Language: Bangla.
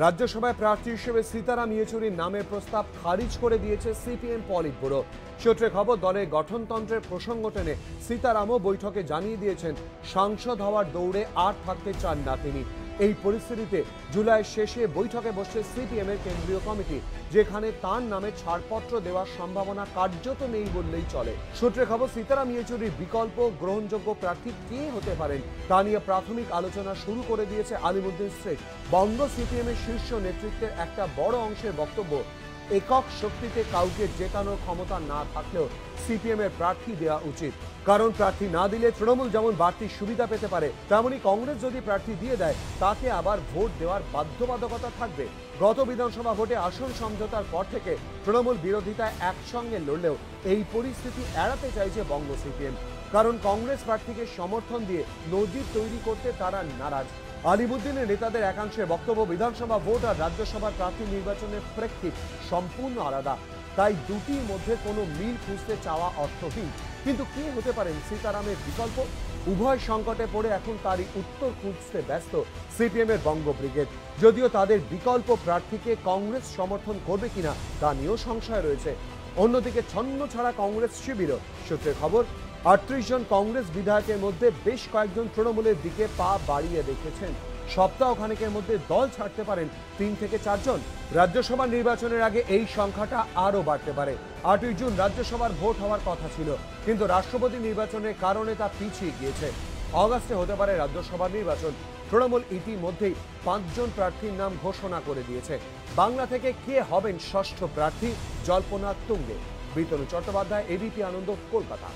রাজ্যসভায় প্রার্থী হিসেবে সীতারাম ইয়েচুরির নামের প্রস্তাব খারিজ করে দিয়েছে সিপিএম পলিট ব্যুরো। সূত্রে খবর, দলের গঠনতন্ত্রের প্রসঙ্গ টেনে সীতারামও বৈঠকে জানিয়ে দিয়েছেন সাংসদ হওয়ার দৌড়ে আর থাকতে চান না তিনি। এই পরিস্থিতিতে জুলাইয়ের শেষে বৈঠকে বসছে সিপিএম এর কেন্দ্রীয় কমিটি, যেখানে তার নামে ছাড়পত্র দেওয়ার সম্ভাবনা কার্যত নেই বললেই চলে। সূত্রে খবর, সীতারাম ইয়েচুরির বিকল্প গ্রহণযোগ্য প্রার্থী কে হতে পারেন তা নিয়ে প্রাথমিক আলোচনা শুরু করে দিয়েছে আলিমুদ্দিন শেখ। বঙ্গ সিপিএম এর শীর্ষ নেতৃত্বের একটা বড় অংশের বক্তব্য, একক শক্তিতে কাউকে জেতানোর ক্ষমতা না থাকলেও সিপিএম এর প্রার্থী দেওয়া উচিত। কারণ প্রার্থী না দিলে তৃণমূল যেমন বাড়তি সুবিধা পেতে পারে, তেমনই কংগ্রেস যদি প্রার্থী দিয়ে দেয় তাকে আবার ভোট দেওয়ার বাধ্যবাধকতা থাকবে। গত বিধানসভা ভোটে আসন সমঝোতার পর থেকে তৃণমূল বিরোধিতায় একসঙ্গে লড়লেও এই পরিস্থিতি এড়াতে চাইছে বঙ্গ সিপিএম। কারণ কংগ্রেস প্রার্থীকে সমর্থন দিয়ে নজির তৈরি করতে তারা নারাজ। আলিমুদ্দিনের নেতাদের একাংশের বক্তব্য, বিধানসভা ভোট আর রাজ্যসভার প্রার্থী নির্বাচনের প্রেক্ষিত সম্পূর্ণ আলাদা, তাই দুটির মধ্যে কোনো মিল খুঁজতে চাওয়া অর্থহীন। কিন্তু কে হতে পারেন সীতারামের বিকল্প? উভয় সংকটে পড়ে এখন তারই উত্তর খুঁজতে ব্যস্ত সিপিএম এর বঙ্গ ব্রিগেড। যদিও তাদের বিকল্প প্রার্থীকে কংগ্রেস সমর্থন করবে কিনা তা নিয়েও সংশয় রয়েছে। অন্যদিকে ছন্ন ছাড়া কংগ্রেস শিবিরও। সূত্রের খবর, 38 জন কংগ্রেস বিধায়কের মধ্যে বেশ কয়েকজন তৃণমূলের দিকে পা বাড়িয়ে রেখেছেন। সপ্তাহখানেকের মধ্যে দল ছাড়তে পারেন 3 থেকে 4 জন। রাজ্যসভা নির্বাচনের আগে এই সংখ্যাটা আরও বাড়তে পারে। 8ই জুন রাজ্যসভার ভোট হওয়ার কথা ছিল, কিন্তু রাষ্ট্রপতি নির্বাচনের কারণে তা পিছিয়ে গিয়েছে। অগাস্টে হতে পারে রাজ্যসভা নির্বাচন। তৃণমূল ইতিমধ্যেই 5 জন প্রার্থীর নাম ঘোষণা করে দিয়েছে। বাংলা থেকে কে হবেন ষষ্ঠ প্রার্থী, জল্পনা তুঙ্গে। বিতনু চট্টোপাধ্যায়, এবিপি আনন্দ, কলকাতা।